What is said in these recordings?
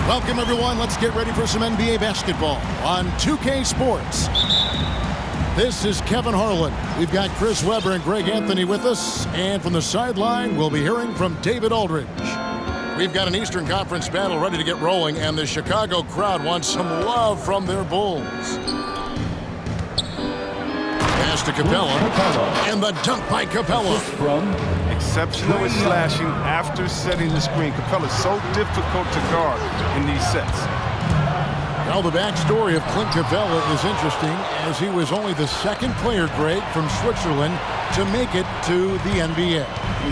Welcome, everyone. Let's get ready for some NBA basketball on 2K Sports. This is Kevin Harlan. We've got Chris Webber and Greg Anthony with us. And from the sideline, we'll be hearing from David Aldridge. We've got an Eastern Conference battle ready to get rolling, and the Chicago crowd wants some love from their Bulls. Pass to Capella, and the dunk by Capella. Exceptional with slashing after setting the screen. Capella's so difficult to guard in these sets. Well, the backstory of Clint Capella is interesting, as he was only the second player, Greg, from Switzerland to make it to the NBA.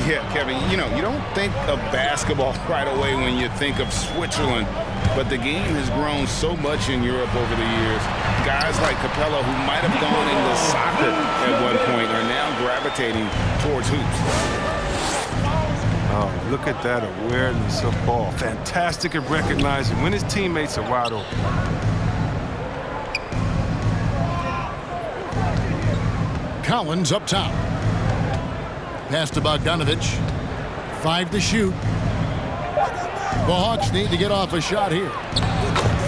Yeah, Kevin, you don't think of basketball right away when you think of Switzerland, but the game has grown so much in Europe over the years. Guys like Capella, who might have gone into soccer at one point, are now gravitating towards hoops. Oh, look at that awareness of ball. Fantastic at recognizing when his teammates are wide open. Collins up top. Pass to Bogdanovich. 5 to shoot. The Hawks need to get off a shot here.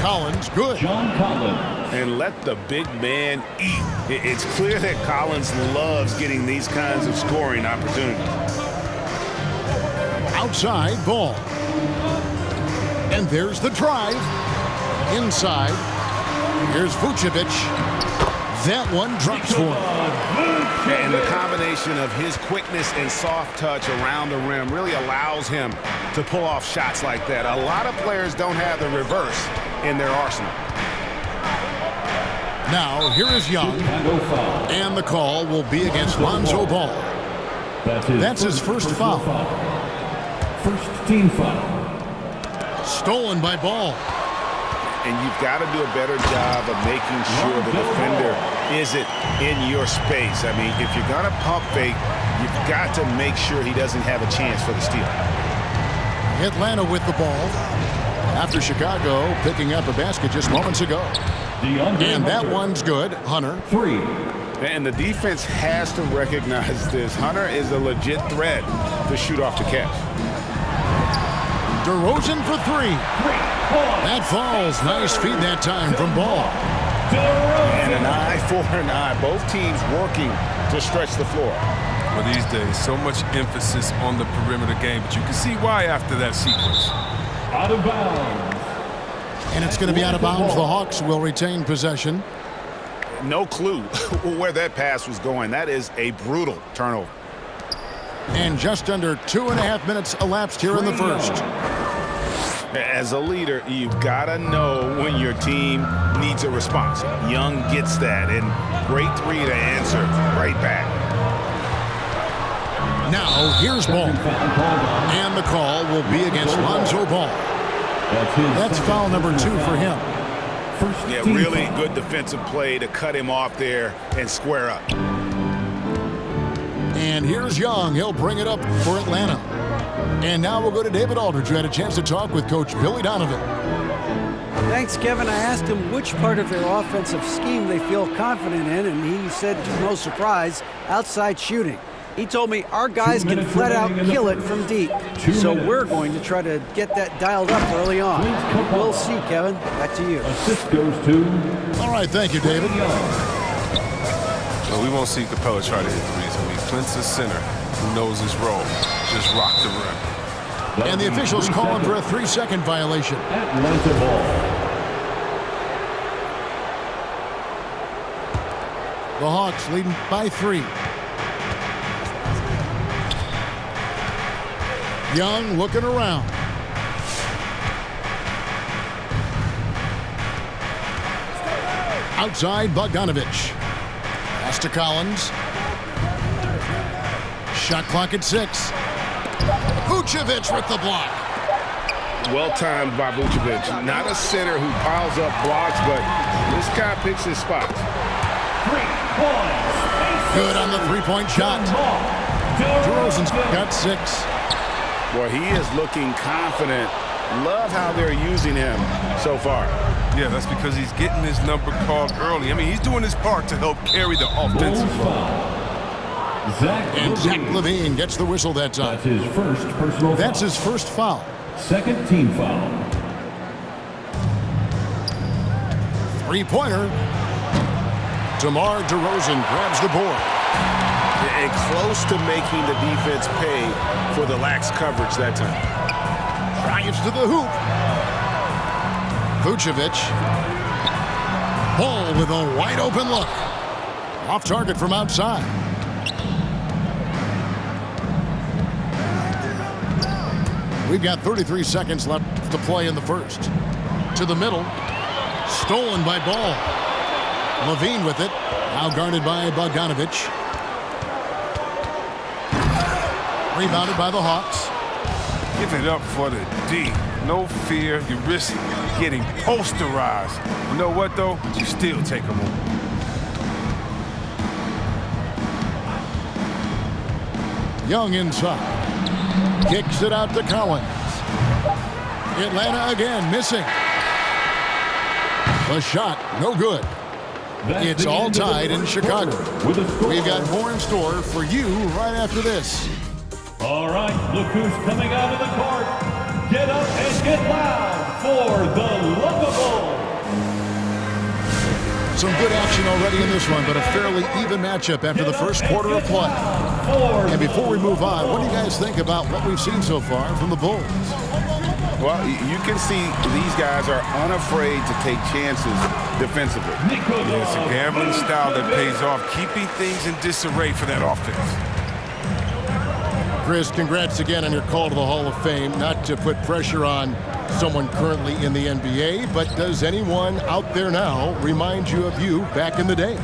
Collins, good. John Collins. And let the big man eat. It's clear that Collins loves getting these kinds of scoring opportunities. Outside ball. And there's the drive. Inside. Here's Vucevic. That one drops for him. And the combination of his quickness and soft touch around the rim really allows him to pull off shots like that. A lot of players don't have the reverse in their arsenal. Now, here is Young. And the call will be against Lonzo Ball. That's his first foul. First team foul. Stolen by Ball. And you've got to do a better job of making sure the defender isn't in your space. I mean, if you're going to pump fake, you've got to make sure he doesn't have a chance for the steal. Atlanta with the ball. After Chicago picking up a basket just moments ago. And that one's good. Hunter. 3. And the defense has to recognize this. Hunter is a legit threat to shoot off the catch. DeRozan for 3. That falls. Nice feed that time from Ball. And an eye for an eye. Both teams working to stretch the floor. Well, these days, so much emphasis on the perimeter game, but you can see why after that sequence. Out of bounds. And it's going to be out of bounds. The Hawks will retain possession. No clue where that pass was going. That is a brutal turnover. And just under 2.5 minutes elapsed here in the first. As a leader, you've got to know when your team needs a response. Young gets that, and great three to answer right back. Now, here's Ball. And the call will be against Lonzo Ball. That's foul number 2 for him. Yeah, really good defensive play to cut him off there and square up. And here's Young. He'll bring it up for Atlanta. And now we'll go to David Aldridge, who had a chance to talk with Coach Billy Donovan. Thanks, Kevin. I asked him which part of their offensive scheme they feel confident in, and he said, to no surprise, outside shooting. He told me our guys can flat out kill it from deep. So we're going to try to get that dialed up early on. We'll see, Kevin. Back to you. Assist goes to... All right, thank you, David. Well, we won't see Capella try to hit threes. I mean, Clint's a center who knows his role. Just rock the rim. And the officials calling for a 3-second violation. Atlanta ball. The Hawks leading by 3. Young looking around. Outside, Bogdanovich. Pass to Collins. Shot clock at 6. Vucevic with the block. Well timed by Vucevic. Not a center who piles up blocks, but this guy picks his spots. 3 points. Good on the 3-point shot. DeRozan's got 6. Boy, he is looking confident. Love how they're using him so far. Yeah, that's because he's getting his number called early. I mean, he's doing his part to help carry the offensive load. And Zach LaVine gets the whistle that time. That's his first personal foul. That's his first foul. Second team foul. Three-pointer. DeMar DeRozan grabs the board. And close to making the defense pay for the lax coverage that time. Drives to the hoop. Vucevic. Ball with a wide open look. Off target from outside. We've got 33 seconds left to play in the first. To the middle. Stolen by Ball. Levine with it. Now guarded by Bogdanovich. Rebounded by the Hawks. Give it up for the D. No fear. You risk getting posterized. You know what, though? You still take them on. Young inside. Kicks it out to Collins. Atlanta again missing. The shot, no good. It's all tied in Chicago. We've got more in store for you right after this. All right, look who's coming out of the court. Get up and get loud for the Lovable. Some good action already in this one, but a fairly even matchup after the first quarter of play. And before we move on, what do you guys think about what we've seen so far from the Bulls? Well, you can see these guys are unafraid to take chances defensively. Yeah, it's a gambling style that pays off, keeping things in disarray for that offense. Chris, congrats again on your call to the Hall of Fame. Not to put pressure on someone currently in the NBA, but does anyone out there now remind you of you back in the day?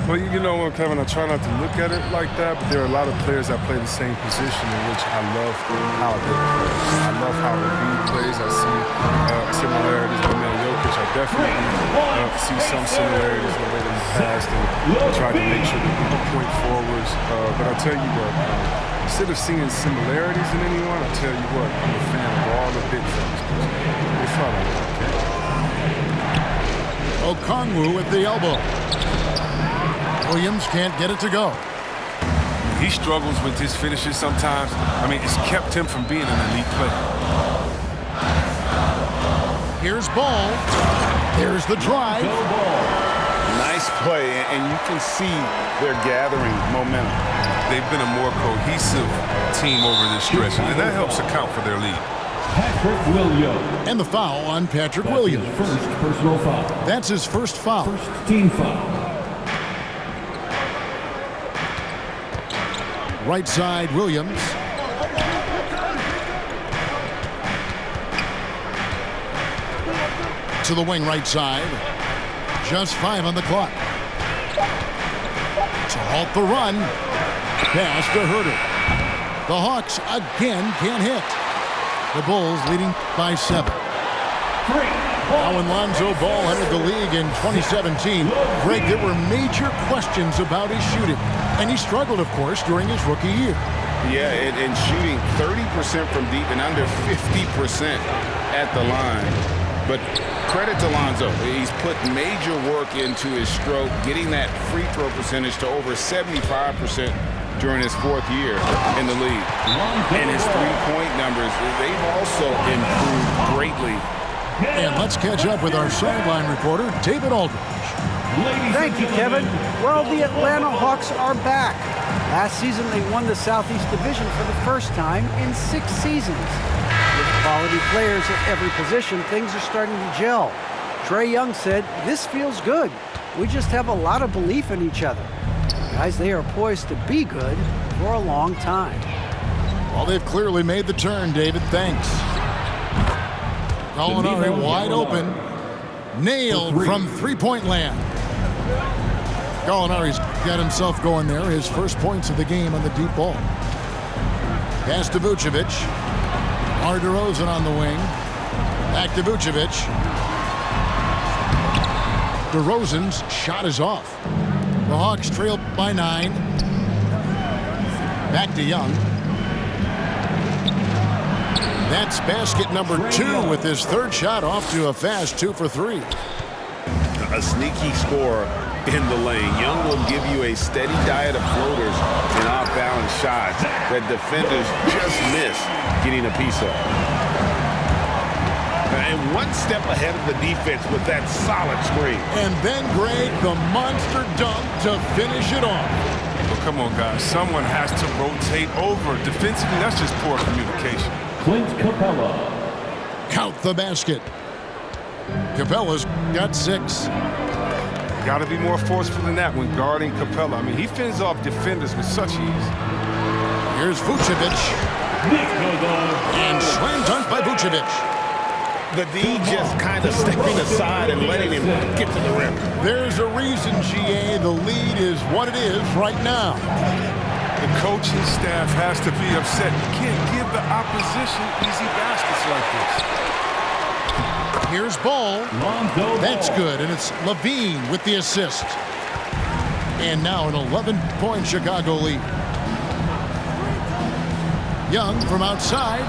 Well, you know what, Kevin, I try not to look at it like that, but there are a lot of players that play the same position in which I love how they play. I love how Embiid plays. I see similarities with man Jokic. I definitely see some similarities in the way that he passed and tried to make sure that people point forwards. But I tell you what, instead of seeing similarities in anyone, I tell you what, I'm a fan of all the big fellas. They fought like that. Okongwu with the elbow. Williams can't get it to go. He struggles with his finishes sometimes. I mean, it's kept him from being an elite player. Here's Ball. Here's the drive. Nice play, and you can see they're gathering momentum. They've been a more cohesive team over this stretch, and that helps account for their lead. Patrick Williams. And the foul on Patrick Williams. First personal foul. That's his first foul. First team foul. Right side, Williams. To the wing right side. Just 5 on the clock. To halt the run. Pass to Herter. The Hawks again can't hit. The Bulls leading by 7. Now when Lonzo Ball entered the league in 2017, Greg, there were major questions about his shooting. And he struggled, of course, during his rookie year. Yeah, and shooting 30% from deep and under 50% at the line. But credit to Lonzo. He's put major work into his stroke, getting that free throw percentage to over 75% during his 4th year in the league. And his three-point numbers, they've also improved greatly. And let's catch up with our sideline reporter, David Aldridge. Thank you, Kevin. Well, the Atlanta Hawks are back. Last season, they won the Southeast Division for the first time in 6 seasons. With quality players at every position, things are starting to gel. Trae Young said, "This feels good. We just have a lot of belief in each other." Guys, they are poised to be good for a long time. Well, they've clearly made the turn, David. Thanks. Gallinari wide open. Nailed from three-point land. Gallinari's got himself going there. His first points of the game on the deep ball. Pass to Vucevic. DeRozan on the wing. Back to Vucevic. DeRozan's shot is off. The Hawks trail by 9. Back to Young. That's basket number 2 with his 3rd shot off to a fast 2 for 3. A sneaky score in the lane. Young will give you a steady diet of floaters and off-balance shots that defenders just miss getting a piece of. And one step ahead of the defense with that solid screen. And then, Greg, the monster dunk to finish it off. Well, come on, guys. Someone has to rotate over. Defensively, that's just poor communication. Clint Capella. Count the basket. Capella's got 6. Got to be more forceful than that when guarding Capella. I mean, he fends off defenders with such ease. Here's Vucevic. And slam dunk by Vucevic. The D just kind of stepping aside and letting him get to the rim. There's a reason, GA, the lead is what it is right now. The coaching staff has to be upset. You can't give the opposition easy baskets like this. Here's Ball. That's good, and it's Levine with the assist. And now an 11-point Chicago lead. Young from outside.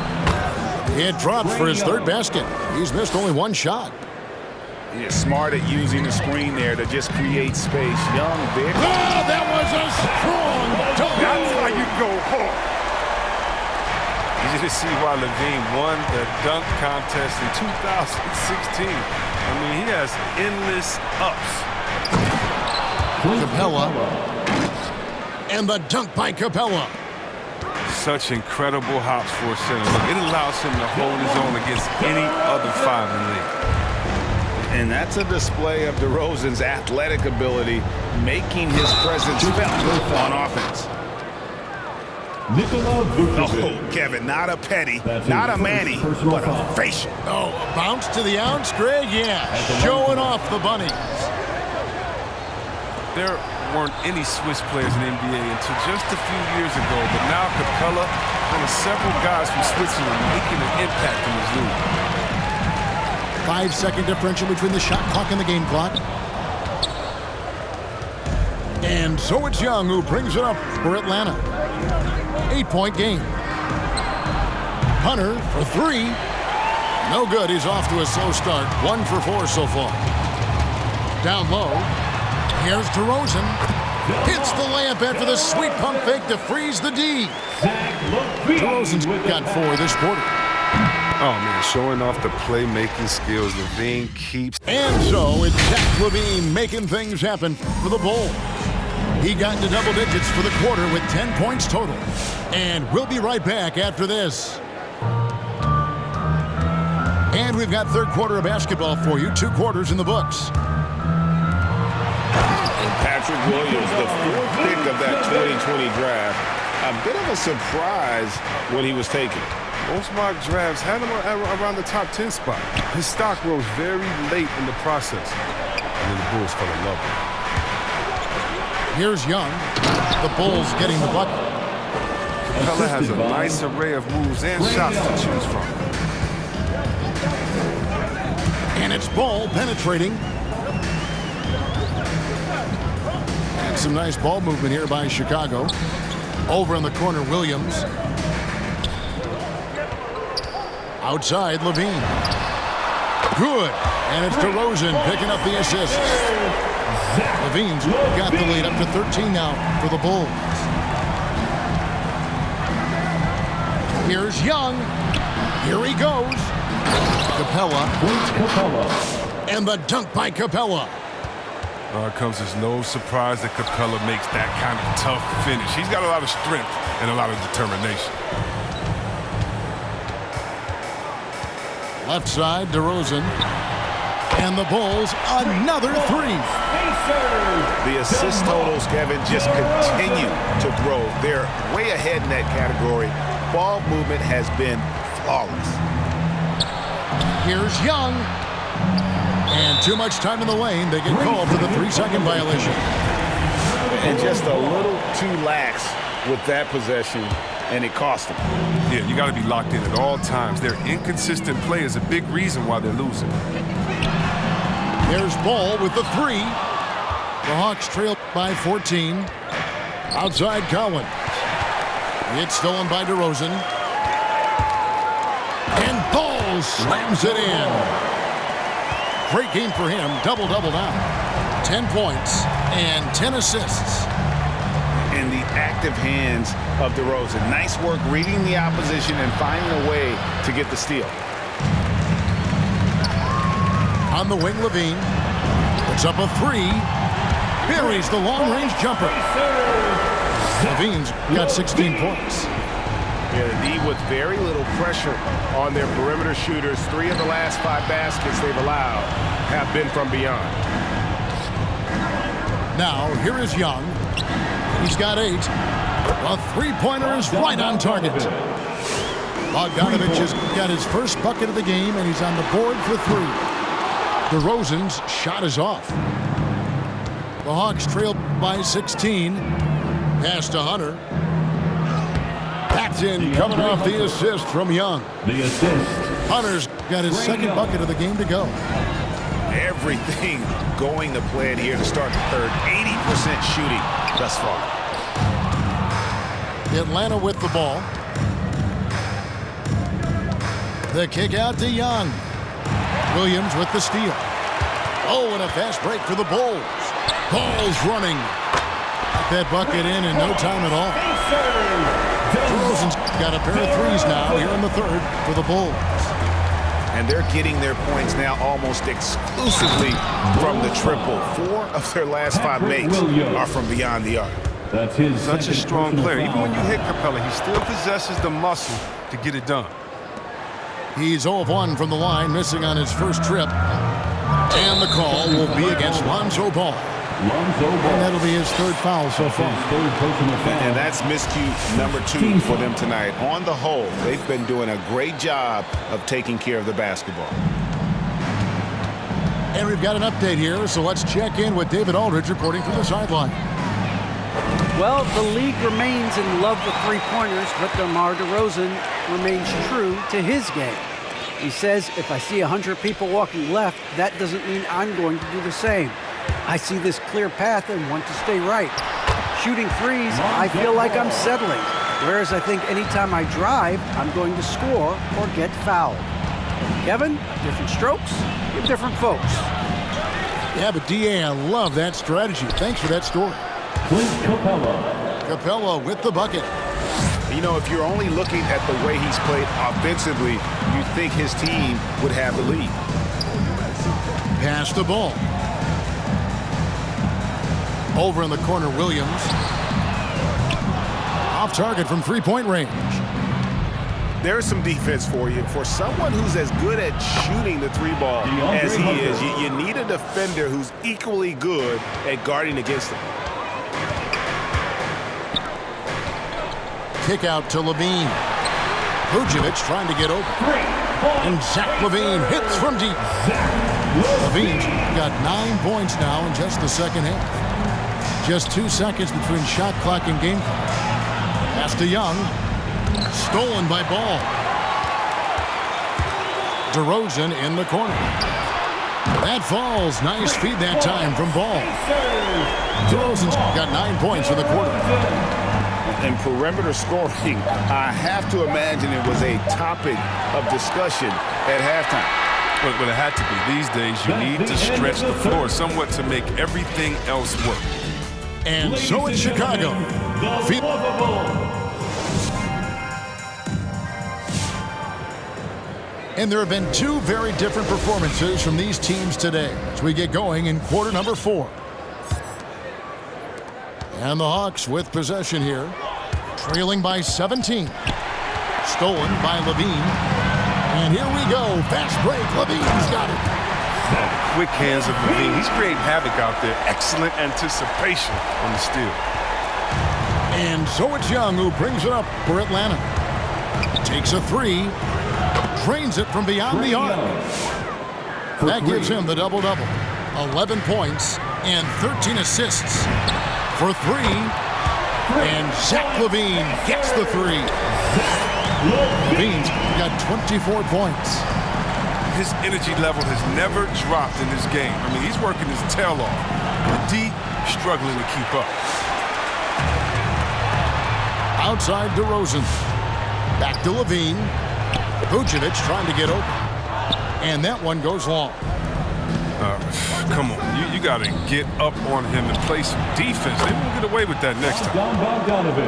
It drops for his third basket. He's missed only one shot. He's smart at using the screen there to just create space. Young, big. Oh, that was a strong dunk. That's how you go hard. Easy to see why Levine won the dunk contest in 2016. I mean, he has endless ups. Capella. And the dunk by Capella. Such incredible hops for a center. Look, it allows him to hold his own against any other 5 in the league. And that's a display of DeRozan's athletic ability, making his presence felt on offense. Oh, Kevin, not a petty, not a Manny, but a facial. Oh, a bounce to the ounce, Greg? Yeah, showing off the bunnies. There weren't any Swiss players in the NBA until just a few years ago, but now Capella, one of several guys from Switzerland, making an impact in his league. 5-second differential between the shot clock and the game clock. And so it's Young who brings it up for Atlanta. 8-point game. Hunter for 3. No good. He's off to a slow start. 1 for 4 so far. Down low. Here's DeRozan. Hits the layup after the sweet pump fake to freeze the D. DeRozan's got 4 this quarter. Oh, man, showing off the playmaking skills Levine keeps. And so it's Zach LaVine making things happen for the Bulls. He got into double digits for the quarter with 10 points total. And we'll be right back after this. And we've got third quarter of basketball for you. 2 quarters in the books. Patrick Williams, the 4th pick of that 2020 draft. A bit of a surprise when he was taken. Most mock drafts had him around the top 10 spot. His stock rose very late in the process. And then the Bulls fell in love with him. Here's Young. The Bulls getting the bucket. Capella has a nice array of moves and shots to choose from. And it's Ball penetrating. And some nice ball movement here by Chicago. Over in the corner, Williams. Outside, Levine. Good. And it's DeRozan picking up the assist. Levine's got the lead up to 13 now for the Bulls. Here's Young. Here he goes. Capella. And the dunk by Capella. It comes as no surprise that Capella makes that kind of tough finish. He's got a lot of strength and a lot of determination. Left side, DeRozan. And the Bulls, another 3. The assist totals, Kevin, just continue to grow. They're way ahead in that category. Ball movement has been flawless. Here's Young. And too much time in the lane. They get called for the 3-second violation. And just a little too lax with that possession, and it cost them. Yeah, you got to be locked in at all times. Their inconsistent play is a big reason why they're losing. There's Ball with the 3. The Hawks trail by 14. Outside Cowan. It's stolen by DeRozan. And Ball slams it in. Great game for him. Double-double now. 10 points and 10 assists. In the active hands of DeRozan. Nice work reading the opposition and finding a way to get the steal. On the wing, Levine. Puts up a three. Buries the long-range jumper. Levine's got 16 points. Yeah, the D with very little pressure on their perimeter shooters. 3 of the last 5 baskets they've allowed have been from beyond. Now, here is Young. He's got 8. A three-pointer is right on target. Bogdanovich has got his first bucket of the game, and he's on the board for 3. DeRozan's shot is off. The Hawks trailed by 16. Pass to Hunter. That's in, coming off the assist from Young. The assist. Hunter's got his second bucket of the game to go. Everything going to plan here to start the third. 80% shooting thus far. Atlanta with the ball. The kick out to Young. Williams with the steal. Oh, and a fast break for the Bulls. Bulls running. Got that bucket in no time at all. DeRozan's got a pair of threes now here in the third for the Bulls. And they're getting their points now almost exclusively from the triple. 4 of their last 5 makes are from beyond the arc. That's his Such a strong personal player. Even foul. when you hit Capella, he still possesses the muscle to get it done. He's 0 of 1 from the line, missing on his first trip. And the call will be against Lonzo Ball. Lonzo And Ball. that'll be his third foul so His far. third personal foul. And that's miscue number 2 for them tonight. On the whole, they've been doing a great job of taking care of the basketball. And we've got an update here, so let's check in with David Aldridge reporting from the sideline. Well, the league remains in love with three-pointers, but DeMar DeRozan remains true to his game. He says, if I see 100 people walking left, that doesn't mean I'm going to do the same. I see this clear path and want to stay right. Shooting threes, I feel like I'm settling. Whereas I think anytime I drive, I'm going to score or get fouled. Kevin, different strokes, give different folks. Yeah, but DA, I love that strategy. Thanks for that story. Clint Capella. Capella with the bucket. You know, if you're only looking at the way he's played offensively, you think his team would have the lead. Pass the ball. Over in the corner, Williams. Off target from three-point range. There's some defense for you. For someone who's as good at shooting the 3-ball as he is, you need a defender who's equally good at guarding against him. Kick out to Levine. Vucevic trying to get open. And Zach Levine hits from deep. Levine's got 9 points now in just the second half. Just 2 seconds between shot clock and game clock. Pass to Young. Stolen by Ball. DeRozan in the corner. That falls. Nice feed that time from Ball. DeRozan's got 9 points in the quarter. And perimeter scoring, I have to imagine it was a topic of discussion at halftime. But it had to be. These days, you need to stretch the floor somewhat to make everything else work. And so it's Chicago. And there have been 2 very different performances from these teams today as we get going in quarter number 4. And the Hawks with possession here, trailing by 17. Stolen by Levine. And here we go. Fast break. Levine's got it. Quick hands of Levine. He's creating havoc out there. Excellent anticipation on the steal. And so it's Young who brings it up for Atlanta. Takes a 3. Drains it from beyond the arc. That gives him the double-double. 11 points and 13 assists for 3. And Zach Levine gets the 3. Levine's got 24 points. His energy level has never dropped in this game. I mean, he's working his tail off. The D struggling to keep up. Outside DeRozan. Back to Levine. Vucevic trying to get open. And that one goes long. Come on, you got to get up on him and play some defense. They won't get away with that next time.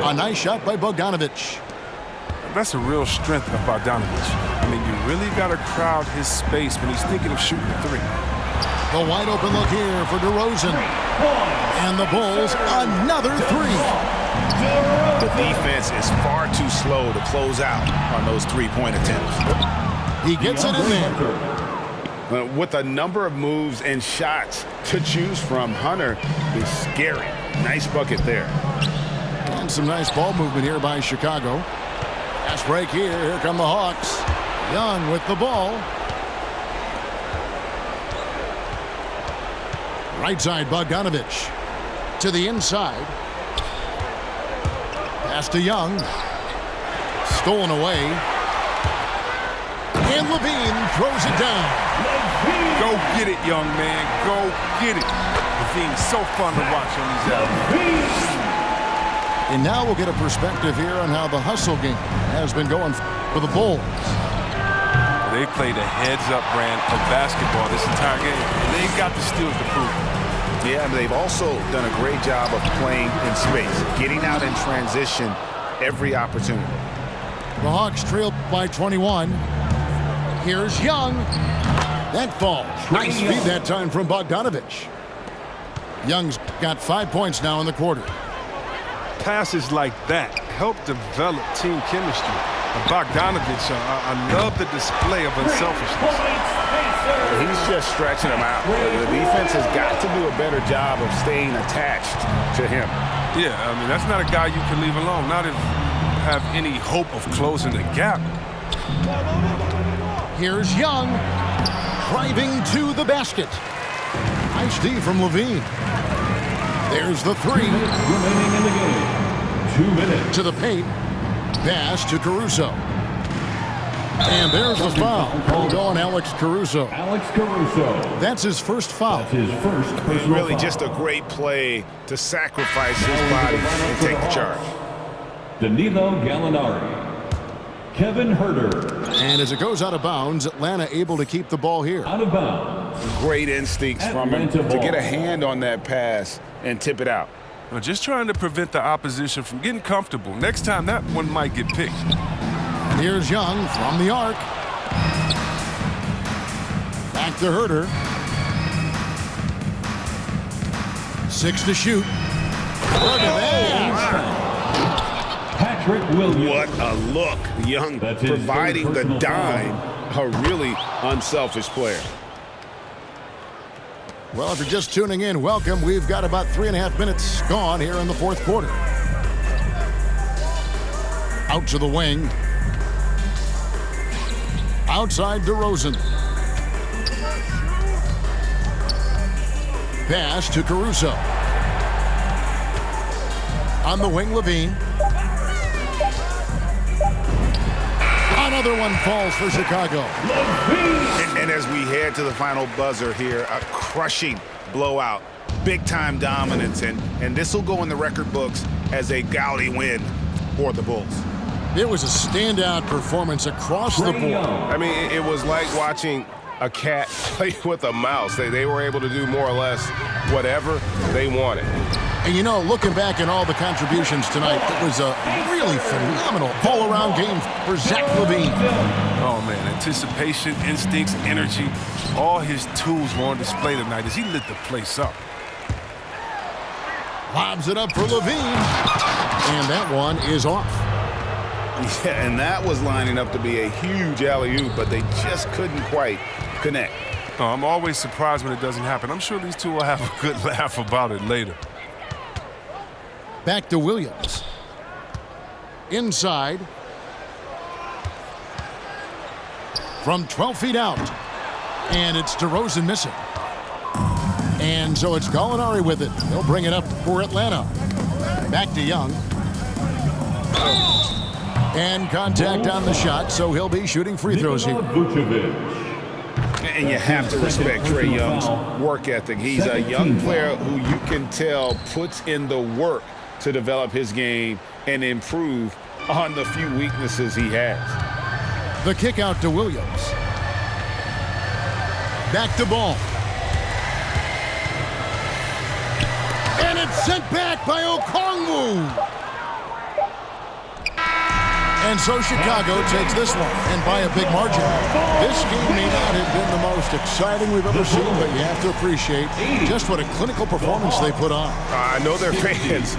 A nice shot by Bogdanovich. That's a real strength of Bogdanovich. I mean, you really got to crowd his space when he's thinking of shooting a 3. The wide open look here for DeRozan. And the Bulls, another three. The defense is far too slow to close out on those three-point attempts. He gets it in there. With a number of moves and shots to choose from, Hunter is scary. Nice bucket there. And some nice ball movement here by Chicago. Fast break here. Here come the Hawks. Young with the ball. Right side, Bogdanovich. To the inside. Pass to Young. Stolen away. And Levine throws it down. Go get it, young man. Go get it. Levine's so fun to watch on these albums. And now we'll get a perspective here on how the hustle game has been going for the Bulls. They played a heads-up brand of basketball this entire game, and they've got the steals to prove it. Yeah, and they've also done a great job of playing in space, getting out in transition every opportunity. The Hawks trail by 21. Here's Young. That falls. Nice feed that time from Bogdanovich. Young's got 5 points now in the quarter. Passes like that help develop team chemistry. And Bogdanovich, I love the display of unselfishness. He's just stretching them out. The defense has got to do a better job of staying attached to him. Yeah, I mean, that's not a guy you can leave alone, not if you have any hope of closing the gap. Here's Young. Driving to the basket. Nice D from Levine. There's the three. Remaining in the game. 2 minutes. To the paint. Pass to Caruso. And there's the foul. Going Alex Caruso. Alex Caruso. That's his first foul. That's his first personal Really foul. just a great play to sacrifice his body and take the charge. Danilo Gallinari. Kevin Herter. And as it goes out of bounds, Atlanta able to keep the ball here. Out of bounds. Great instincts from him Atlanta to ball. get a hand on that pass and tip it out. Well, just trying to prevent the opposition from getting comfortable. Next time, that one might get picked. And here's Young from the arc. Back to Herter. 6 to shoot. Look at that. Patrick Williams. What a look. Young That's his providing third the personal dime. A really unselfish player. Well, if you're just tuning in, welcome. We've got about 3.5 minutes gone here in the fourth quarter. Out to the wing. Outside DeRozan. Pass to Caruso. On the wing, Levine. Another one falls for Chicago. And as we head to the final buzzer here, a crushing blowout, big-time dominance, and this will go in the record books as a gaudy win for the Bulls. It was a standout performance across the board. I mean, it was like watching a cat play with a mouse. They were able to do more or less whatever they wanted. And you know, looking back at all the contributions tonight, it was a really phenomenal all-around game for Zach LaVine. Oh, man, anticipation, instincts, energy, all his tools were on display tonight as he lit the place up. Lobs it up for LaVine. And that one is off. Yeah, and that was lining up to be a huge alley-oop, but they just couldn't quite connect. Oh, I'm always surprised when it doesn't happen. I'm sure these two will have a good laugh about it later. Back to Williams. Inside. From 12 feet out. And it's DeRozan missing. And so it's Gallinari with it. They'll bring it up for Atlanta. Back to Young. And contact on the shot, so he'll be shooting free throws here. And you have to respect Trae Young's work ethic. He's a young player who you can tell puts in the work to develop his game and improve on the few weaknesses he has. The kick out to Williams. Back to ball. And it's sent back by Okongwu. And so Chicago takes this one, and by a big margin. This game may not have been the most exciting we've ever seen, but you have to appreciate just what a clinical performance they put on. I know their fans